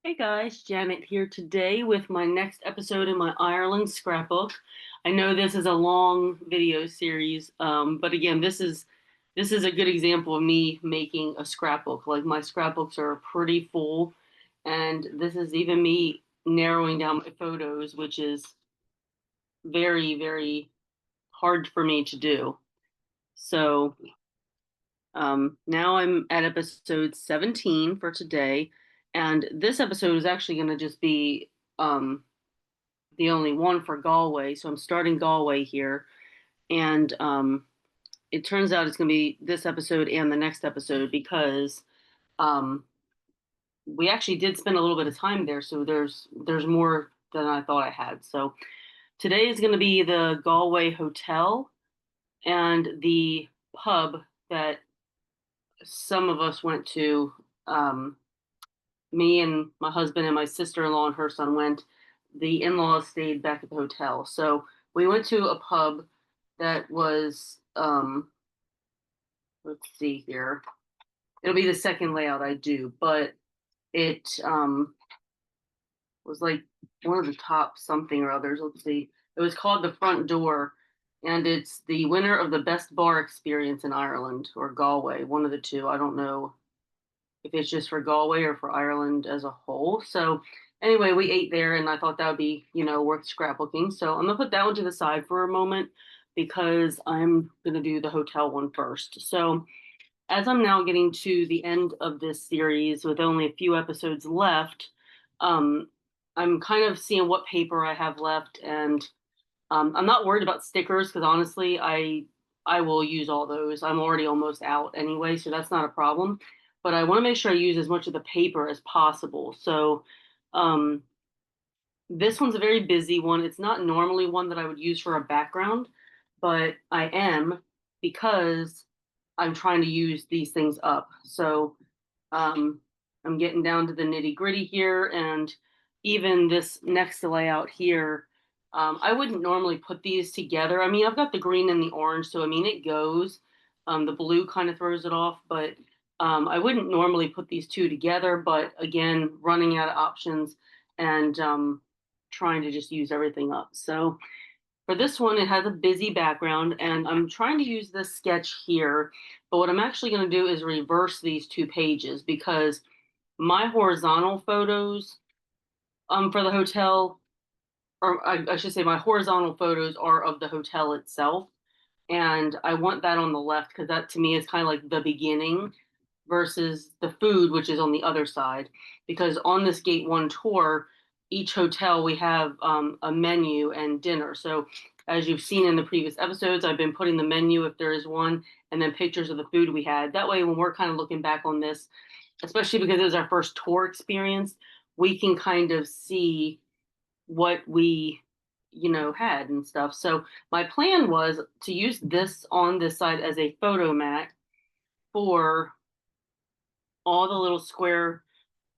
Hey guys, Janet here today with my next episode in my Ireland scrapbook. I know this is a long video series, but again, this is a good example of me making a scrapbook. Like my scrapbooks are pretty full, and this is even me narrowing down my photos, which is very, very hard for me to do. So now I'm at episode 17 for today, and this episode is actually going to just be the only one for Galway. So I'm starting Galway here, and it turns out it's going to be this episode and the next episode because um, we actually did spend a little bit of time there. So there's more than I thought I had. So today is going to be the Galway Hotel and the pub that some of us went to. Um, Me and my husband and my sister-in-law and her son went. The in-laws stayed back at the hotel. So we went to a pub that was let's see here. It'll be the second layout I do, but it was like one of the top something or others. Let's see. It was called The Front Door, and it's the winner of the best bar experience in Ireland or Galway, one of the two. I don't know if it's just for Galway or for Ireland as a whole. So anyway, we ate there and I thought that would be, worth scrapbooking. So I'm gonna put that one to the side for a moment because I'm gonna do the hotel one first. So as I'm now getting to the end of this series with only a few episodes left, um, I'm kind of seeing what paper I have left, and I'm not worried about stickers because honestly, I will use all those. I'm already almost out anyway, so that's not a problem. But I want to make sure I use as much of the paper as possible. So um, this one's a very busy one. It's not normally one that I would use for a background, but I am because I'm trying to use these things up. So um, I'm getting down to the nitty gritty here, and even this next layout here, I wouldn't normally put these together. I mean, I've got the green and the orange, so I mean, it goes. The blue kind of throws it off, but I wouldn't normally put these two together. But again, running out of options and trying to just use everything up. So for this one, it has a busy background, and I'm trying to use this sketch here, but what I'm actually going to do is reverse these two pages because my horizontal photos for the hotel, or I should say my horizontal photos are of the hotel itself, and I want that on the left because that to me is kind of like the beginning versus the food, which is on the other side. Because on this Gate 1 tour, each hotel we have a menu and dinner. So as you've seen in the previous episodes, I've been putting the menu if there is one, and then pictures of the food we had. That way, when we're kind of looking back on this, especially because it was our first tour experience, we can kind of see what we had and stuff. So my plan was to use this on this side as a photo mat for all the little square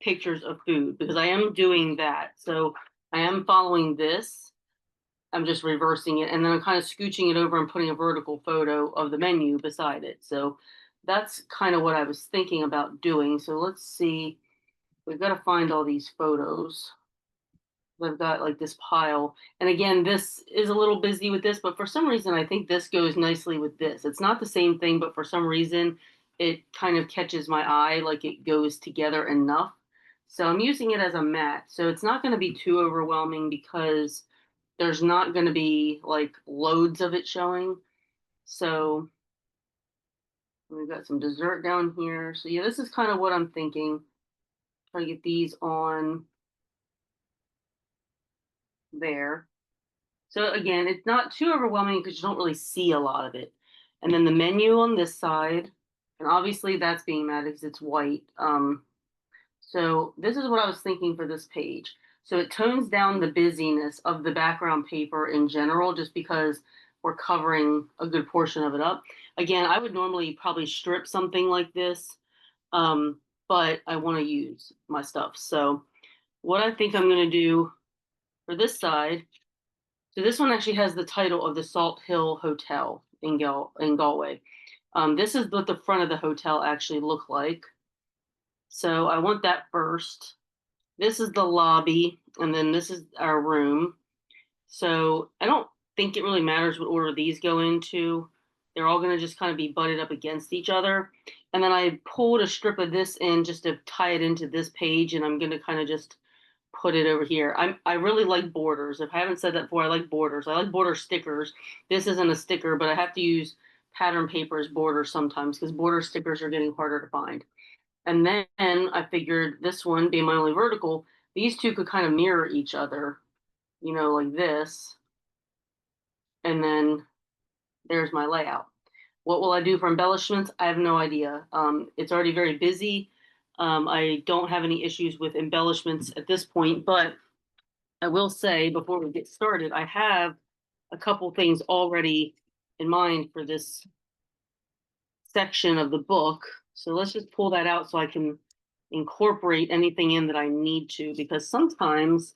pictures of food because I am doing that. So I am following this. I'm just reversing it and then I'm kind of scooching it over and putting a vertical photo of the menu beside it. So that's kind of what I was thinking about doing. So let's see. We've got to find all these photos. I've got like this pile. And again, this is a little busy with this, but for some reason, I think this goes nicely with this. It's not the same thing, but for some reason, it kind of catches my eye, like it goes together enough. So I'm using it as a mat. So it's not going to be too overwhelming because there's not going to be like loads of it showing. So we've got some dessert down here. So yeah, this is kind of what I'm thinking. Try to get these on there. So again, it's not too overwhelming because you don't really see a lot of it. And then the menu on this side, and obviously that's being matted because it's white. So this is what I was thinking for this page. So it tones down the busyness of the background paper in general, just because we're covering a good portion of it up. Again, I would normally probably strip something like this, um, but I want to use my stuff. So what I think I'm going to do for this side, so this one actually has the title of the Salt Hill Hotel in Galway. This is what the front of the hotel actually looked like. So I want that first. this is the lobby, and then this is our room. So I don't think it really matters what order these go into. They're all going to just kind of be butted up against each other. And then I pulled a strip of this in just to tie it into this page, and I'm going to kind of just put it over here. I really like borders. If I haven't said that before, I like borders. I like border stickers. This isn't a sticker, but I have to use pattern paper as borders sometimes because border stickers are getting harder to find. And then I figured this one being my only vertical, these two could kind of mirror each other, like this. And then there's my layout. What will I do for embellishments? I have no idea. It's already very busy. I don't have any issues with embellishments at this point, but I will say before we get started, I have a couple things already in mind for this section of the book. So let's just pull that out so I can incorporate anything in that I need to, because sometimes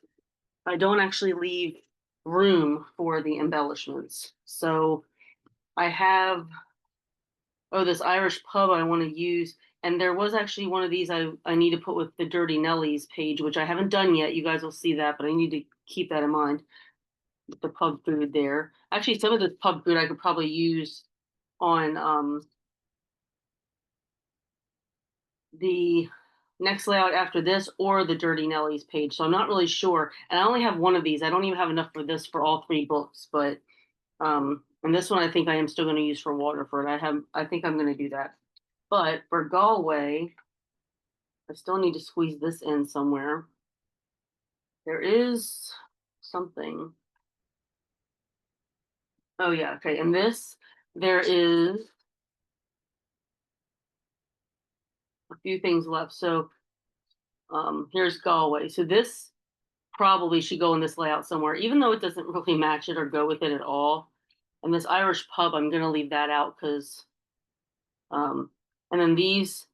I don't actually leave room for the embellishments. So I have, this Irish pub I want to use. And there was actually one of these I need to put with the Dirty Nellies page, which I haven't done yet. You guys will see that, but I need to keep that in mind. The pub food there. Actually, some of this pub food I could probably use on the next layout after this or the Dirty Nellies page. So I'm not really sure. And I only have one of these. I don't even have enough for this for all three books, but and this one I think I am still going to use for Waterford. I think I'm going to do that. But for Galway, I still need to squeeze this in somewhere. There is something. Oh yeah, okay. And this, there is a few things left. So here's Galway. So this probably should go in this layout somewhere, even though it doesn't really match it or go with it at all. And this Irish pub, I'm gonna leave that out because, and then these,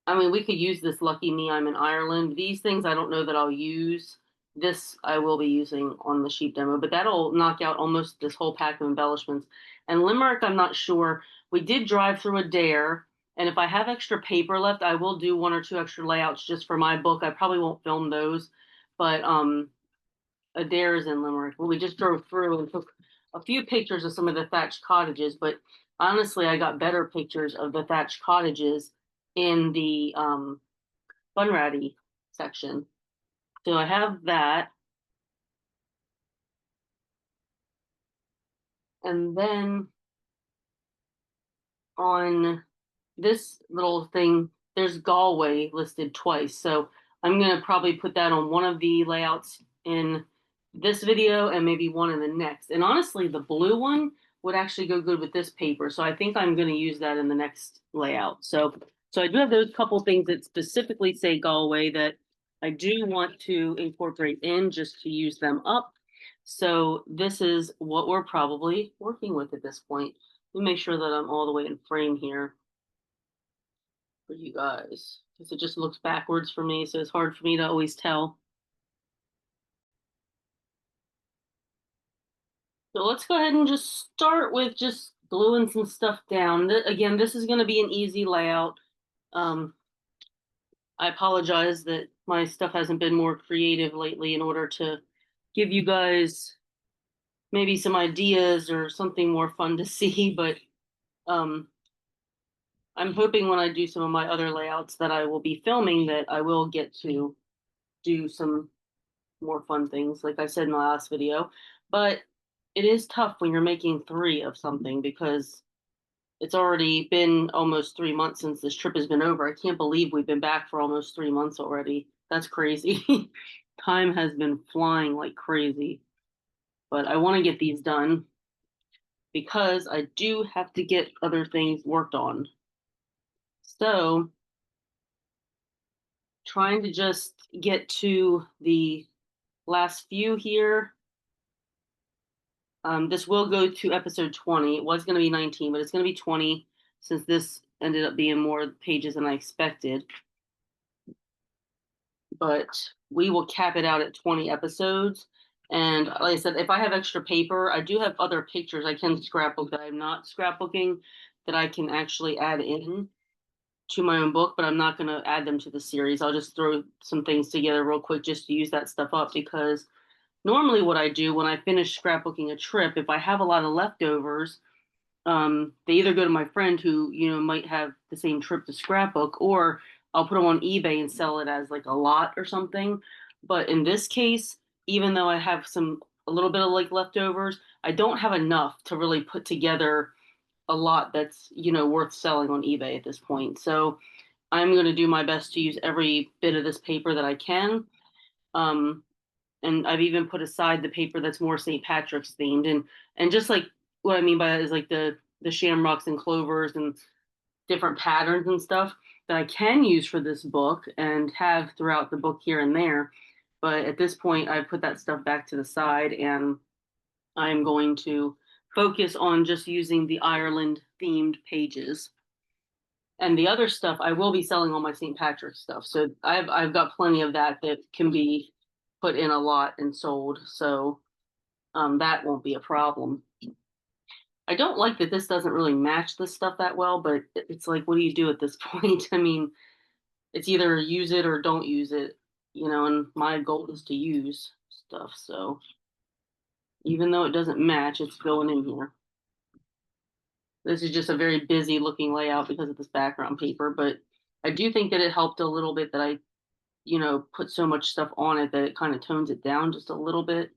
I mean, we could use this Lucky Me, I'm in Ireland. These things I don't know that I'll use. This I will be using on the sheep demo, but that'll knock out almost this whole pack of embellishments. And Limerick, I'm not sure. We did drive through a dare, and if I have extra paper left, I will do one or two extra layouts just for my book. I probably won't film those, but Adair's in Limerick. Well, we just drove through and took a few pictures of some of the thatched cottages, but honestly, I got better pictures of the thatched cottages in the Bunratty section. So I have that. And then on this little thing, there's Galway listed twice. So I'm going to probably put that on one of the layouts in this video and maybe one in the next. And honestly, the blue one would actually go good with this paper. So I think I'm going to use that in the next layout. So I do have those couple things that specifically say Galway that I do want to incorporate in just to use them up. So this is what we're probably working with at this point. Let me make sure that I'm all the way in frame here for you guys because it just looks backwards for me, so it's hard for me to always tell. So let's go ahead and just start with just gluing some stuff down. Again, this is going to be an easy layout. I apologize that my stuff hasn't been more creative lately in order to give you guys maybe some ideas or something more fun to see, but um, I'm hoping when I do some of my other layouts that I will be filming that I will get to do some more fun things, like I said in the last video. But it is tough when you're making three of something because it's already been almost 3 months since this trip has been over. I can't believe we've been back for almost 3 months already. That's crazy. Time has been flying like crazy. But I want to get these done because I do have to get other things worked on. So trying to just get to the last few here. This will go to episode 20. It was going to be 19, but it's going to be 20 since this ended up being more pages than I expected. But we will cap it out at 20 episodes. And like I said, if I have extra paper, I do have other pictures I can scrapbook that I'm not scrapbooking that I can actually add in to my own book, but I'm not going to add them to the series. I'll just throw some things together real quick just to use that stuff up, because normally what I do when I finish scrapbooking a trip, if I have a lot of leftovers, they either go to my friend who, might have the same trip to scrapbook, or I'll put them on eBay and sell it as like a lot or something. But in this case, even though I have a little bit of like leftovers, I don't have enough to really put together a lot that's, worth selling on eBay at this point. So I'm going to do my best to use every bit of this paper that I can. Um, and I've even put aside the paper that's more St. Patrick's themed, and just like what I mean by that is like the shamrocks and clovers and different patterns and stuff that I can use for this book and have throughout the book here and there. But at this point, I put that stuff back to the side, and I'm going to focus on just using the Ireland themed pages. And the other stuff I will be selling all my St. Patrick's stuff. So I've got plenty of that can be put in a lot and sold. So that won't be a problem. I don't like that this doesn't really match this stuff that well, but it's like, what do you do at this point? I mean, it's either use it or don't use it, and my goal is to use stuff. So even though it doesn't match, it's going in here. This is just a very busy looking layout because of this background paper, but I do think that it helped a little bit that I, put so much stuff on it that it kind of tones it down just a little bit.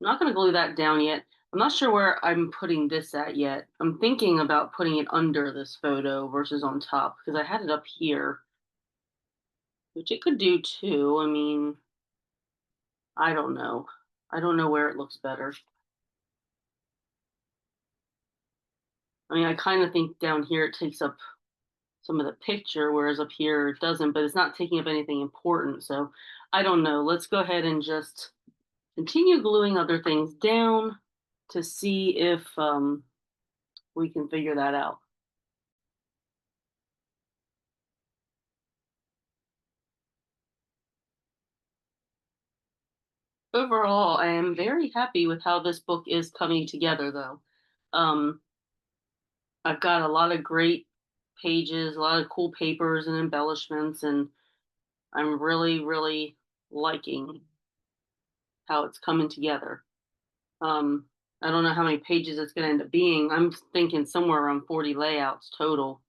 I'm not going to glue that down yet. I'm not sure where I'm putting this at yet. I'm thinking about putting it under this photo versus on top, because I had it up here, which it could do too. I mean, I don't know. I don't know where it looks better. I mean, I kind of think down here it takes up some of the picture, whereas up here it doesn't, but it's not taking up anything important. So I don't know. Let's go ahead and just continue gluing other things down to see if we can figure that out. Overall, I am very happy with how this book is coming together, though. Um, I've got a lot of great pages, a lot of cool papers and embellishments, and I'm really, really liking how it's coming together. Um, I don't know how many pages it's going to end up being. I'm thinking somewhere around 40 layouts total.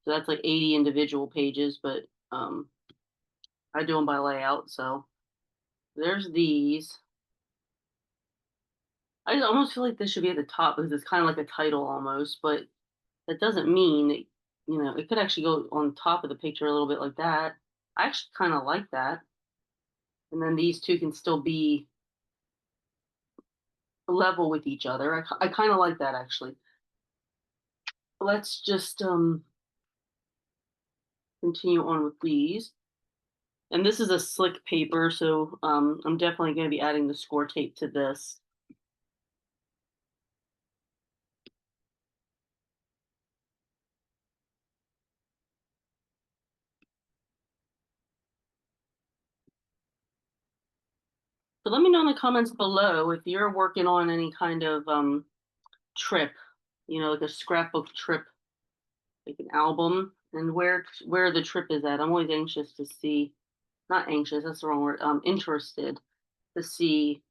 So that's like 80 individual pages, but I do them by layout. So there's these. I almost feel like this should be at the top because it's kind of like a title almost, but that doesn't mean it, it could actually go on top of the picture a little bit like that. I actually kind of like that. And then these two can still be level with each other. I kind of like that actually. Let's just continue on with these. And this is a slick paper, so I'm definitely going to be adding the score tape to this. So let me know in the comments below if you're working on any kind of trip, like a scrapbook trip, like an album, and where the trip is at. I'm always anxious to see, not anxious, that's the wrong word. Interested to see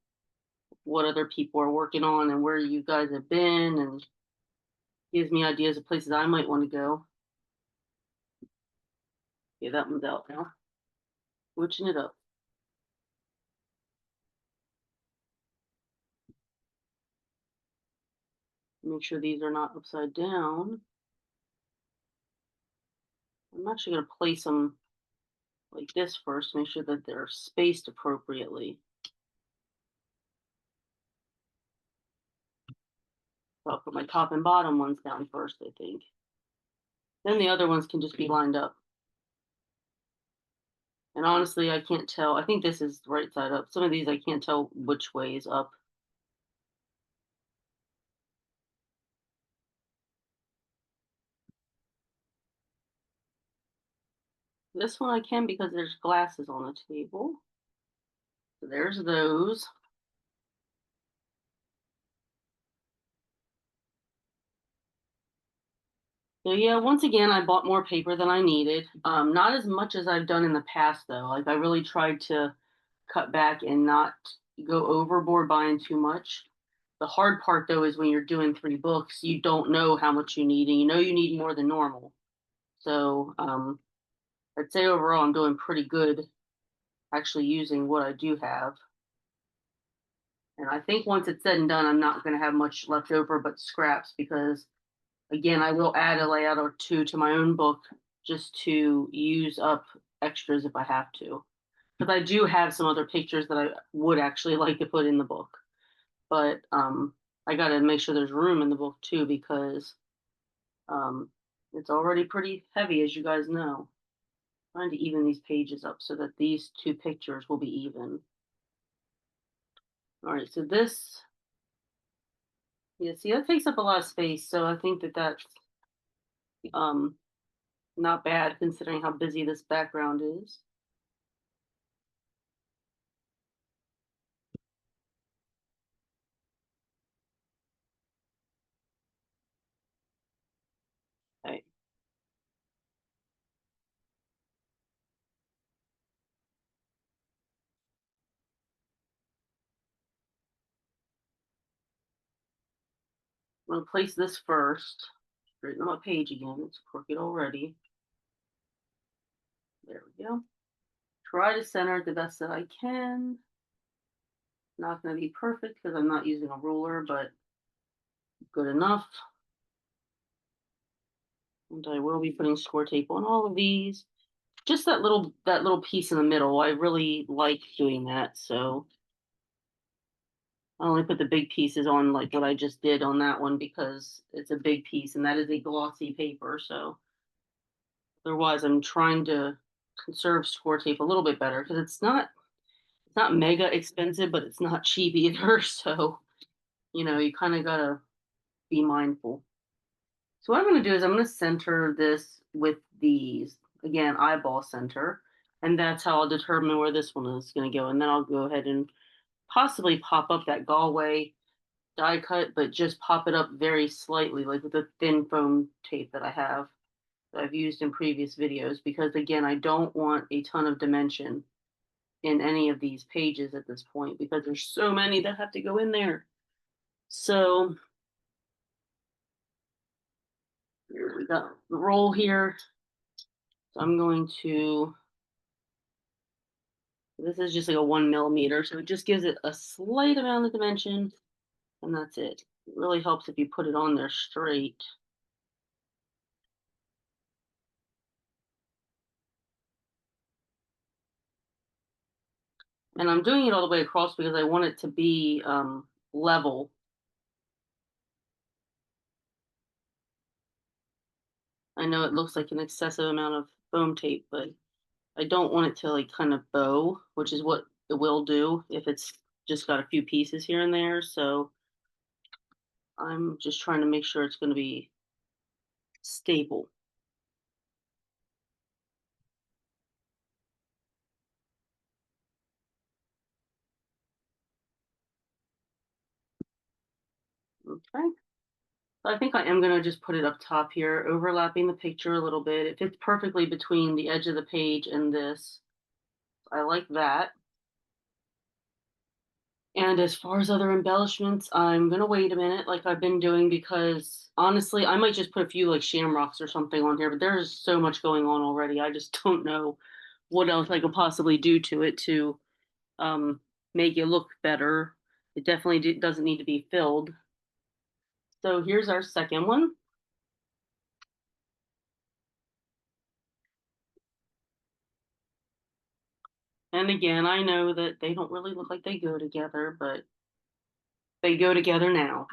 what other people are working on and where you guys have been, and gives me ideas of places I might want to go. Yeah, that one's out now. Switching it up. Make sure these are not upside down. I'm actually going to place them like this first, make sure that they're spaced appropriately. So I'll put my top and bottom ones down first, I think. Then the other ones can just be lined up. And honestly, I can't tell. I think this is the right side up. Some of these I can't tell which way is up. This one I can because there's glasses on the table. So there's those. So yeah, once again, I bought more paper than I needed. Not as much as I've done in the past though. Like I really tried to cut back and not go overboard buying too much. The hard part though is when you're doing 3 books, you don't know how much you need, and you know you need more than normal. So I'd say overall I'm doing pretty good actually using what I do have. And I think once it's said and done, I'm not going to have much left over but scraps because, again, I will add a layout or two to my own book just to use up extras if I have to. Because I do have some other pictures that I would actually like to put in the book. But I got to make sure there's room in the book too because um, it's already pretty heavy, as you guys know. Trying to even these pages up so that these 2 pictures will be even. All right, so this, yeah, see, that takes up a lot of space. So I think that that's um, not bad considering how busy this background is. Okay. I'm going to place this first. Straighten my page again. It's crooked already. There we go. Try to center it the best that I can. Not going to be perfect because I'm not using a ruler, but good enough. And I will be putting score tape on all of these. Just that little piece in the middle. I really like doing that. So I only put the big pieces on like what I just did on that one because it's a big piece and that is a glossy paper. So otherwise, I'm trying to conserve score tape a little bit better because it's not mega expensive, but it's not cheap either. So you kind of gotta be mindful. So what I'm gonna do is I'm gonna center this with these again eyeball center, and that's how I'll determine where this one is gonna go. And then I'll go ahead and possibly pop up that Galway die cut, but just pop it up very slightly, like with the thin foam tape that I have that I've used in previous videos, because again, I don't want a ton of dimension in any of these pages at this point because there's so many that have to go in there. So here we got the roll here. So I'm going to, this is just like a 1 millimeter, so it just gives it a slight amount of dimension, and that's it. It really helps if you put it on there straight. And I'm doing it all the way across because I want it to be level. I know it looks like an excessive amount of foam tape, but I don't want it to like kind of bow, which is what it will do if it's just got a few pieces here and there. So I'm just trying to make sure it's going to be stable. Okay. So I think I am going to just put it up top here, overlapping the picture a little bit. It fits perfectly between the edge of the page and this. I like that. And as far as other embellishments, I'm gonna wait a minute, like I've been doing, because honestly, I might just put a few like shamrocks or something on here, but there's so much going on already. I just don't know what else I could possibly do to it to um, make it look better. It definitely doesn't need to be filled. So here's our second one. And again, I know that they don't really look like they go together, but they go together now.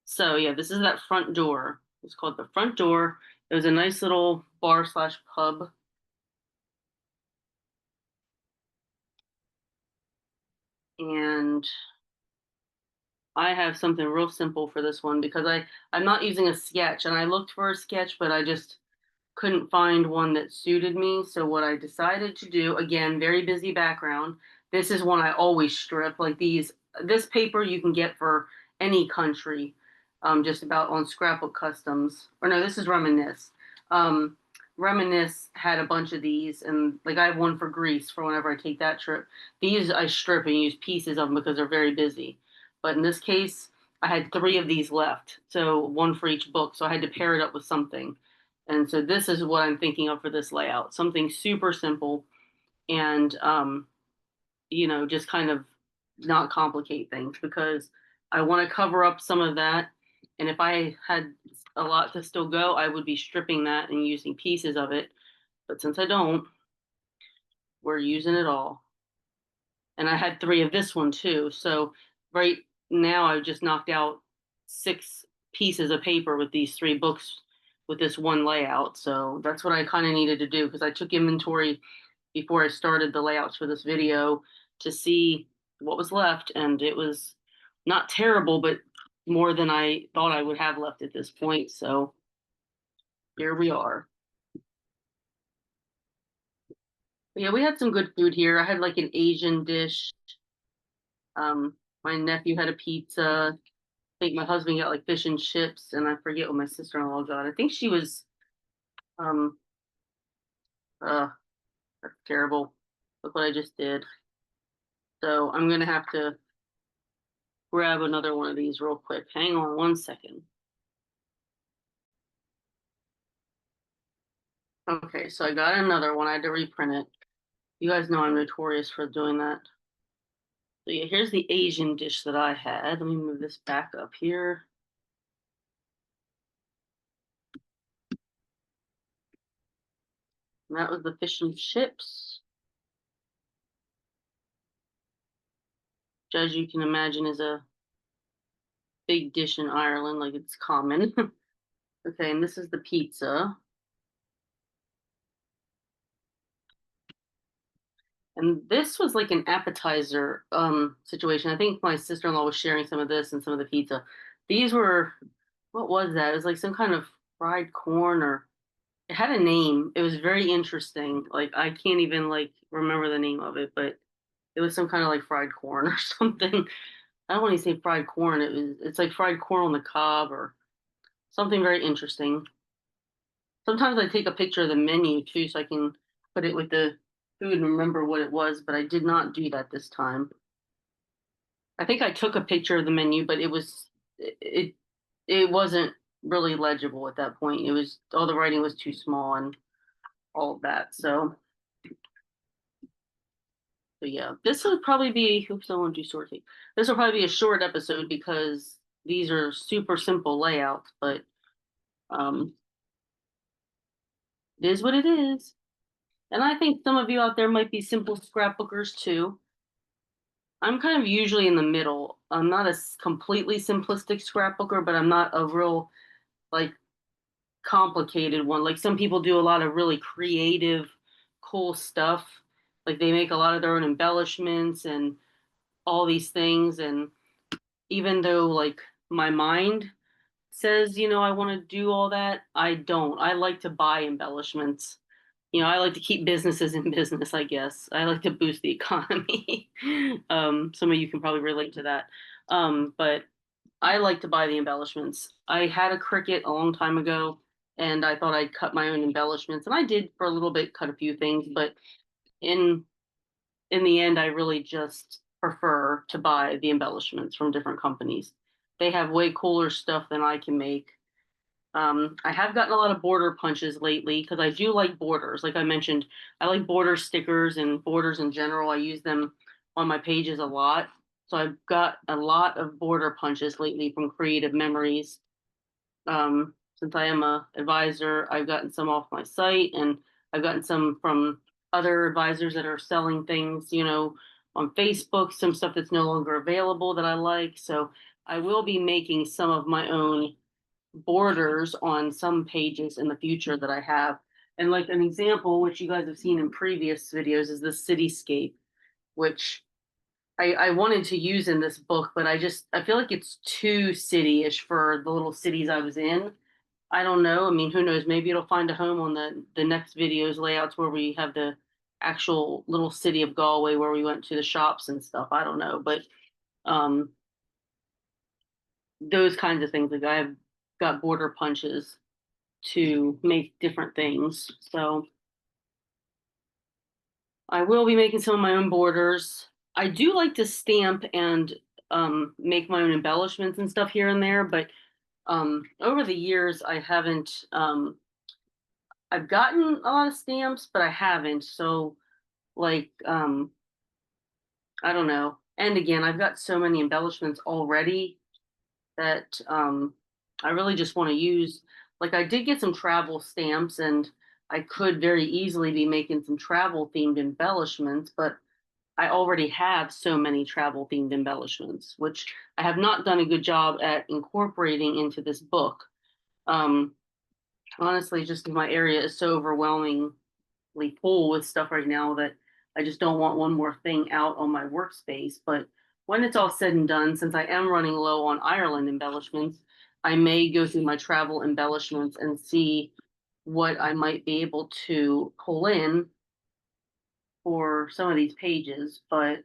So yeah, this is that front door. It's called the front door. It was a nice little bar slash pub. And I have something real simple for this one because I'm not using a sketch, and I looked for a sketch, but I just couldn't find one that suited me. So what I decided to do, again, very busy background. This is one I always strip. Like this paper you can get for any country. just about on Scrapbook Customs. Or no, this is Reminisce. Um, Reminisce had a bunch of these, and like I have one for Greece for whenever I take that trip. These I strip and use pieces of them because they're very busy. But in this case, I had three of these left, so one for each book. So I had to pair it up with something. And so this is what I'm thinking of for this layout. Something super simple and just kind of not complicate things because I want to cover up some of that. And if I had a lot to still go, I would be stripping that and using pieces of it. But since I don't, we're using it all. And I had three of this one too. So right now I just knocked out six pieces of paper with these three books with this one layout. So that's what I kind of needed to do because I took inventory before I started the layouts for this video to see what was left, and it was not terrible, but more than I thought I would have left at this point. So here we are. But yeah, we had some good food here. I had like an Asian dish. My nephew had a pizza. I think my husband got like fish and chips, and I forget what my sister-in-law got. I think she was um uh that's terrible. Look what I just did. So I'm gonna have to grab another one of these real quick. Hang on one second. Okay, so I got another one. I had to reprint it. You guys know I'm notorious for doing that. So yeah, here's the Asian dish that I had. Let me move this back up here. And that was the fish and chips, which as you can imagine is a big dish in Ireland, like it's common. Okay, and this is the pizza. And this was like an appetizer situation. I think my sister-in-law was sharing some of this and some of the pizza. These were, what was that? It was like some kind of fried corn, or it had a name. It was very interesting. Like I can't even like remember the name of it, but it was some kind of like fried corn or something. I don't want to say fried corn. It's like fried corn on the cob or something very interesting. Sometimes I take a picture of the menu too so I can put it with the food and remember what it was, but I did not do that this time. I think I took a picture of the menu, but it wasn't really legible at that point. It was all the writing was too small and all of that. So yeah, this will probably be. Oops, I want to do sorting. This will probably be a short episode because these are super simple layouts, but um, it is what it is. And I think some of you out there might be simple scrapbookers too. I'm kind of usually in the middle. I'm not a completely simplistic scrapbooker, but I'm not a real like complicated one. Like some people do a lot of really creative, cool stuff. Like they make a lot of their own embellishments and all these things. And even though like my mind says, I want to do all that, I don't. I like to buy embellishments. I like to keep businesses in business, I guess. I like to boost the economy. Some of you can probably relate to that. But I like to buy the embellishments. I had a Cricut a long time ago, and I thought I'd cut my own embellishments, and I did for a little bit, cut a few things, but in in the end, I really just prefer to buy the embellishments from different companies. They have way cooler stuff than I can make. I have gotten a lot of border punches lately because I do like borders. Like I mentioned, I like border stickers and borders in general. I use them on my pages a lot. So I've got a lot of border punches lately from Creative Memories. Since I am a advisor, I've gotten some off my site and I've gotten some from other advisors that are selling things, on Facebook, some stuff that's no longer available that I like. So I will be making some of my own borders on some pages in the future that I have. And like an example, which you guys have seen in previous videos, is the cityscape, which I wanted to use in this book, but I feel like it's too city-ish for the little cities I was in. I don't know. I mean, who knows? Maybe it'll find a home on the next videos layouts where we have the actual little city of Galway where we went to the shops and stuff. I don't know, but um those kinds of things. Like I've got border punches to make different things. So I will be making some of my own borders. I do like to stamp and make my own embellishments and stuff here and there, but over the years I haven't I've gotten a lot of stamps, but I haven't. So like I don't know. And again, I've got so many embellishments already that I really just want to use. Like I did get some travel stamps, and I could very easily be making some travel themed embellishments, but I already have so many travel themed embellishments, which I have not done a good job at incorporating into this book. Um, Honestly, just my area is so overwhelmingly full with stuff right now that I just don't want one more thing out on my workspace. But when it's all said and done, since I am running low on Ireland embellishments, I may go through my travel embellishments and see what I might be able to pull in for some of these pages. But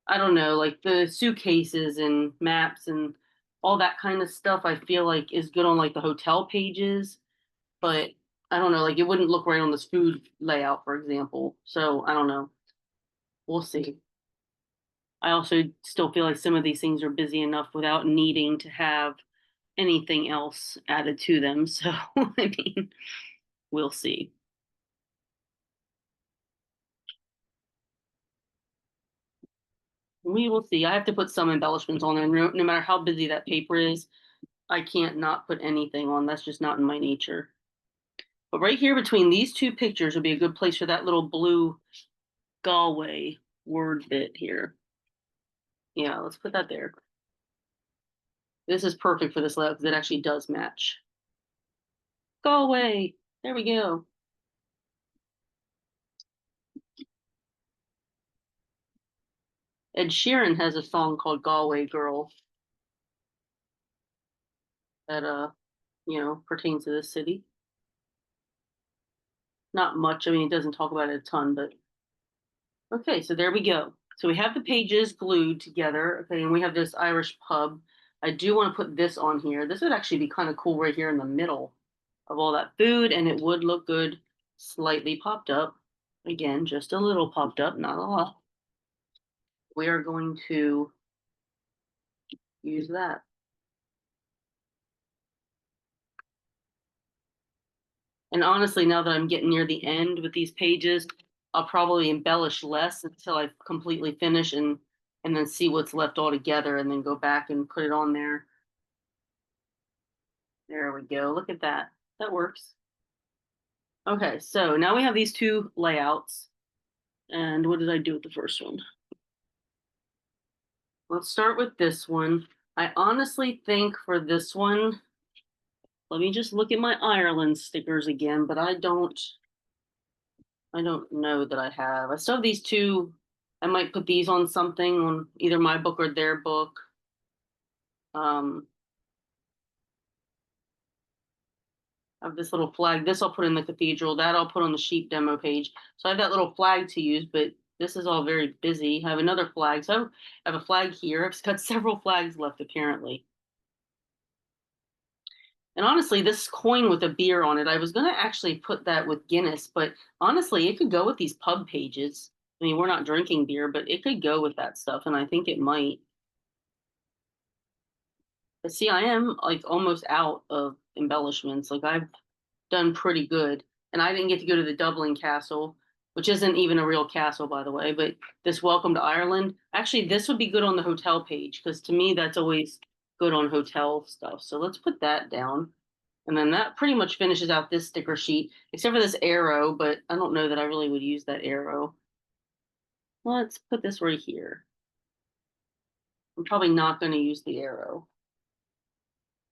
I don't know, like the suitcases and maps and all that kind of stuff, I feel like is good on like the hotel pages, but I don't know, like it wouldn't look right on this food layout, for example. So I don't know. We'll see. I also still feel like some of these things are busy enough without needing to have anything else added to them. So I mean, we'll see. We will see. I have to put some embellishments on there, no matter how busy that paper is. I can't not put anything on. That's just not in my nature. But right here between these two pictures would be a good place for that little blue Galway word bit here. Yeah, let's put that there. This is perfect for this layout because it actually does match. Galway. There we go. Ed Sheeran has a song called Galway Girl that pertains to this city. Not much. I mean, it doesn't talk about it a ton, but okay, so there we go. So we have the pages glued together. Okay, and we have this Irish pub. I do want to put this on here. This would actually be kind of cool right here in the middle of all that food, and it would look good slightly popped up. Again, just a little popped up, not a lot. We are going to use that. And honestly, now that I'm getting near the end with these pages, I'll probably embellish less until I completely finish and then see what's left all together and then go back and put it on there. There we go. Look at that. That works. Okay, so now we have these two layouts. And what did I do with the first one? Let's start with this one. I honestly think for this one, let me just look at my Ireland stickers again, but I don't know that I have. I still have these two. I might put these on something on either my book or their book. Um, I have this little flag. This I'll put in the cathedral. That I'll put on the sheep demo page. So I have that little flag to use, but this is all very busy. I have another flag. So I have a flag here. I've got several flags left apparently. And honestly, this coin with a beer on it, I was gonna actually put that with Guinness, but honestly, it could go with these pub pages. I mean, we're not drinking beer, but it could go with that stuff, and I think it might. But see, I am like almost out of embellishments. Like I've done pretty good. And I didn't get to go to the Dublin Castle, which isn't even a real castle, by the way, but this Welcome to Ireland. Actually, this would be good on the hotel page because to me, that's always good on hotel stuff. So let's put that down. And then that pretty much finishes out this sticker sheet, except for this arrow, but I don't know that I really would use that arrow. Let's put this right here. I'm probably not going to use the arrow.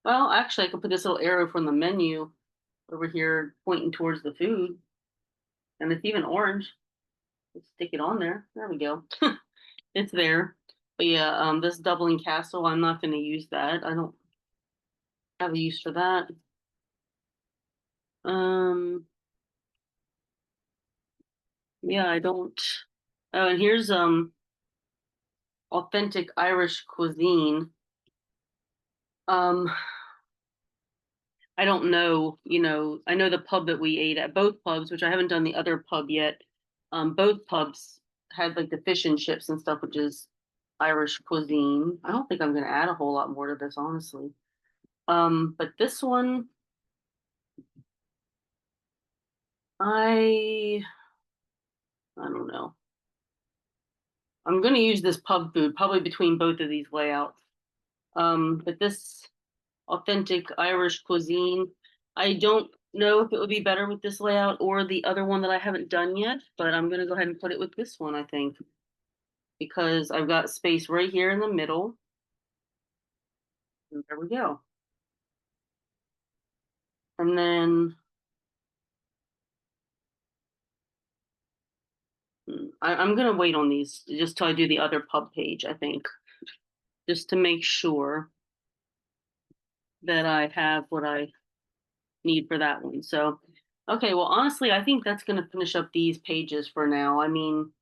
Well, actually, I could put this little arrow from the menu over here pointing towards the food. And it's even orange. Let's stick it on there. There we go. It's there. But yeah, this doubling castle, I'm not going to use that. I don't have a use for that. Um, yeah, I don't. Oh, and here's authentic Irish cuisine. Um, I don't know, I know the pub that we ate at, both pubs, which I haven't done the other pub yet. Both pubs had like the fish and chips and stuff, which is Irish cuisine. I don't think I'm gonna add a whole lot more to this, honestly. But this one, I I don't know. I'm gonna use this pub food probably between both of these layouts. But this authentic Irish cuisine, I don't know if it would be better with this layout or the other one that I haven't done yet, but I'm gonna go ahead and put it with this one, I think, because I've got space right here in the middle. And there we go. And then I'm gonna wait on these just till I do the other pub page, I think, just to make sure that I have what I need for that one. So, okay, well, honestly, I think that's gonna finish up these pages for now. I mean,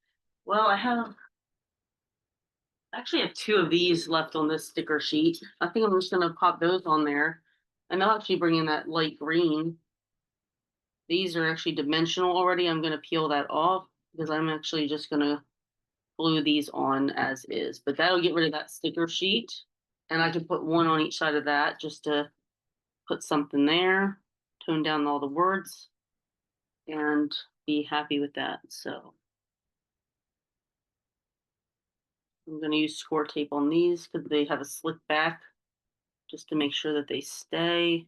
well, I actually have two of these left on this sticker sheet. I think I'm just gonna pop those on there. And I'll actually bring in that light green. These are actually dimensional already. I'm gonna peel that off because I'm actually just gonna glue these on as is. But that'll get rid of that sticker sheet. And I can put one on each side of that just to put something there, tone down all the words, and be happy with that. So I'm gonna use score tape on these because they have a slick back just to make sure that they stay.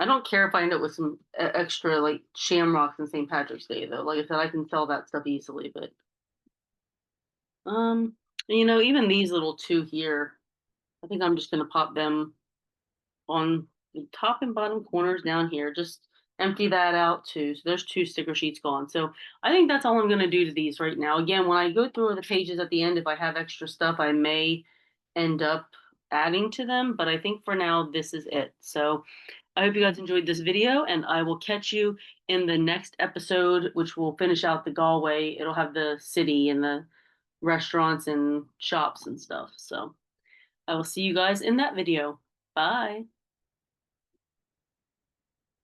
I don't care if I end up with some extra like shamrocks and St. Patrick's Day though. Like I said, I can sell that stuff easily. But um, even these little two here, I think I'm just gonna pop them on the top and bottom corners down here. Just empty that out too. So there's two sticker sheets gone. So I think that's all I'm gonna do to these right now. Again, when I go through the pages at the end, if I have extra stuff, I may end up adding to them. But I think for now, this is it. So I hope you guys enjoyed this video, and I will catch you in the next episode, which will finish out the Galway. It'll have the city and the restaurants and shops and stuff. So I will see you guys in that video. Bye.